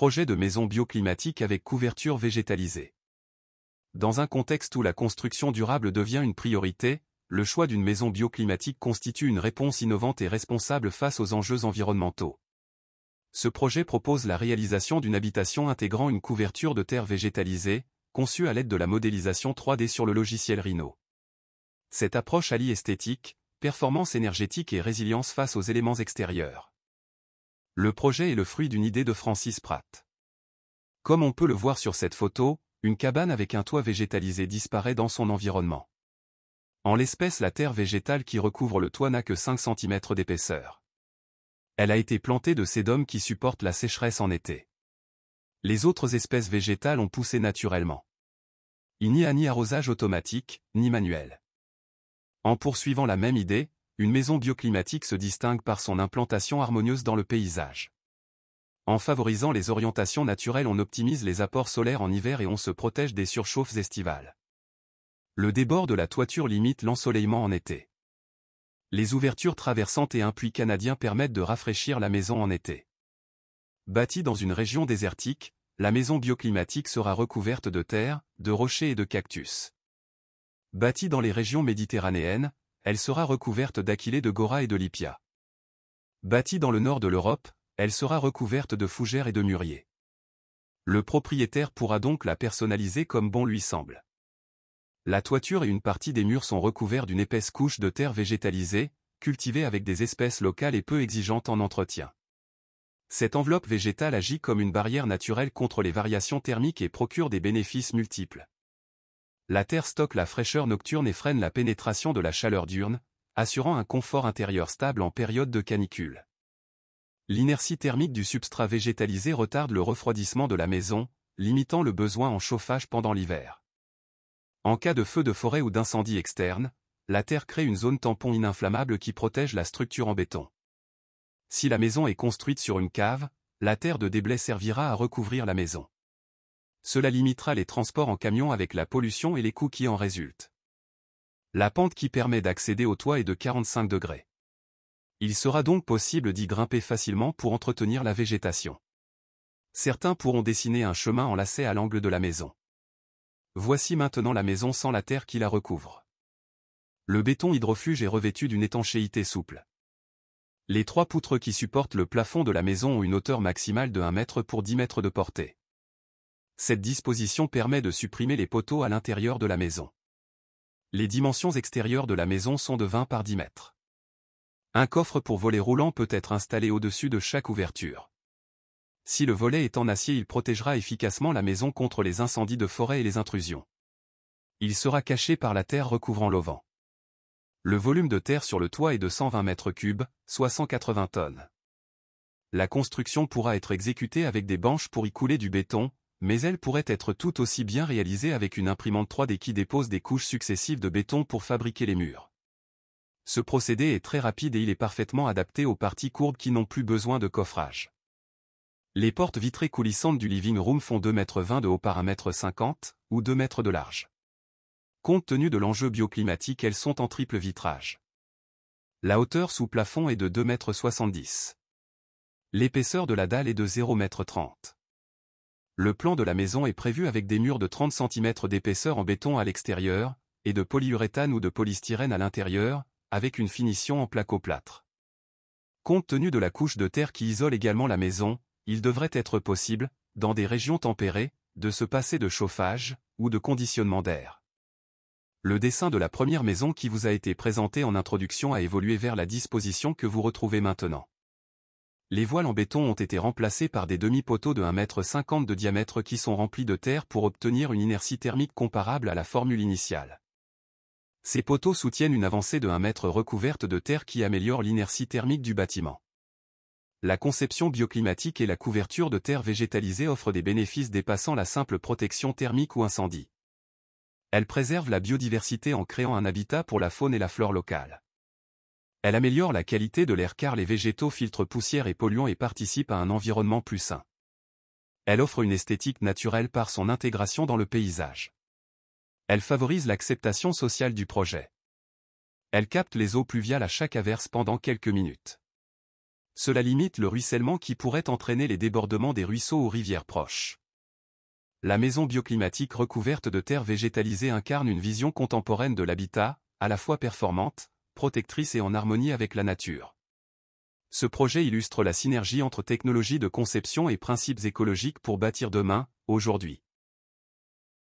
Projet de maison bioclimatique avec couverture végétalisée. Dans un contexte où la construction durable devient une priorité, le choix d'une maison bioclimatique constitue une réponse innovante et responsable face aux enjeux environnementaux. Ce projet propose la réalisation d'une habitation intégrant une couverture de terre végétalisée, conçue à l'aide de la modélisation 3D sur le logiciel Rhino. Cette approche allie esthétique, performance énergétique et résilience face aux éléments extérieurs. Le projet est le fruit d'une idée de Francis Pratt. Comme on peut le voir sur cette photo, une cabane avec un toit végétalisé disparaît dans son environnement. En l'espèce, la terre végétale qui recouvre le toit n'a que 5 cm d'épaisseur. Elle a été plantée de sédum qui supporte la sécheresse en été. Les autres espèces végétales ont poussé naturellement. Il n'y a ni arrosage automatique, ni manuel. En poursuivant la même idée, une maison bioclimatique se distingue par son implantation harmonieuse dans le paysage. En favorisant les orientations naturelles, on optimise les apports solaires en hiver et on se protège des surchauffes estivales. Le débord de la toiture limite l'ensoleillement en été. Les ouvertures traversantes et un puits canadien permettent de rafraîchir la maison en été. Bâtie dans une région désertique, la maison bioclimatique sera recouverte de terre, de rochers et de cactus. Bâtie dans les régions méditerranéennes, elle sera recouverte d'aquilées de Gora et de Lipia. Bâtie dans le nord de l'Europe, elle sera recouverte de fougères et de mûriers. Le propriétaire pourra donc la personnaliser comme bon lui semble. La toiture et une partie des murs sont recouverts d'une épaisse couche de terre végétalisée, cultivée avec des espèces locales et peu exigeantes en entretien. Cette enveloppe végétale agit comme une barrière naturelle contre les variations thermiques et procure des bénéfices multiples. La terre stocke la fraîcheur nocturne et freine la pénétration de la chaleur diurne, assurant un confort intérieur stable en période de canicule. L'inertie thermique du substrat végétalisé retarde le refroidissement de la maison, limitant le besoin en chauffage pendant l'hiver. En cas de feu de forêt ou d'incendie externe, la terre crée une zone tampon ininflammable qui protège la structure en béton. Si la maison est construite sur une cave, la terre de déblai servira à recouvrir la maison. Cela limitera les transports en camion avec la pollution et les coûts qui en résultent. La pente qui permet d'accéder au toit est de 45 degrés. Il sera donc possible d'y grimper facilement pour entretenir la végétation. Certains pourront dessiner un chemin en lacet à l'angle de la maison. Voici maintenant la maison sans la terre qui la recouvre. Le béton hydrofuge est revêtu d'une étanchéité souple. Les 3 poutres qui supportent le plafond de la maison ont une hauteur maximale de 1 mètre pour 10 mètres de portée. Cette disposition permet de supprimer les poteaux à l'intérieur de la maison. Les dimensions extérieures de la maison sont de 20 par 10 mètres. Un coffre pour volet roulant peut être installé au-dessus de chaque ouverture. Si le volet est en acier, il protégera efficacement la maison contre les incendies de forêt et les intrusions. Il sera caché par la terre recouvrant l'auvent. Le volume de terre sur le toit est de 120 mètres cubes, soit 180 tonnes. La construction pourra être exécutée avec des banches pour y couler du béton, mais elle pourrait être tout aussi bien réalisée avec une imprimante 3D qui dépose des couches successives de béton pour fabriquer les murs. Ce procédé est très rapide et il est parfaitement adapté aux parties courbes qui n'ont plus besoin de coffrage. Les portes vitrées coulissantes du living room font 2,20 m de haut par 1,50 m, ou 2 mètres de large. Compte tenu de l'enjeu bioclimatique, elles sont en triple vitrage. La hauteur sous plafond est de 2,70 m. L'épaisseur de la dalle est de 0,30 m. Le plan de la maison est prévu avec des murs de 30 cm d'épaisseur en béton à l'extérieur, et de polyuréthane ou de polystyrène à l'intérieur, avec une finition en placo-plâtre. Compte tenu de la couche de terre qui isole également la maison, il devrait être possible, dans des régions tempérées, de se passer de chauffage, ou de conditionnement d'air. Le dessin de la première maison qui vous a été présenté en introduction a évolué vers la disposition que vous retrouvez maintenant. Les voiles en béton ont été remplacées par des demi-poteaux de 1,50 m de diamètre qui sont remplis de terre pour obtenir une inertie thermique comparable à la formule initiale. Ces poteaux soutiennent une avancée de 1 mètre recouverte de terre qui améliore l'inertie thermique du bâtiment. La conception bioclimatique et la couverture de terre végétalisée offrent des bénéfices dépassant la simple protection thermique ou incendie. Elle préserve la biodiversité en créant un habitat pour la faune et la flore locale. Elle améliore la qualité de l'air car les végétaux filtrent poussière et polluants et participent à un environnement plus sain. Elle offre une esthétique naturelle par son intégration dans le paysage. Elle favorise l'acceptation sociale du projet. Elle capte les eaux pluviales à chaque averse pendant quelques minutes. Cela limite le ruissellement qui pourrait entraîner les débordements des ruisseaux ou rivières proches. La maison bioclimatique recouverte de terre végétalisée incarne une vision contemporaine de l'habitat, à la fois performante, protectrice et en harmonie avec la nature. Ce projet illustre la synergie entre technologies de conception et principes écologiques pour bâtir demain, aujourd'hui.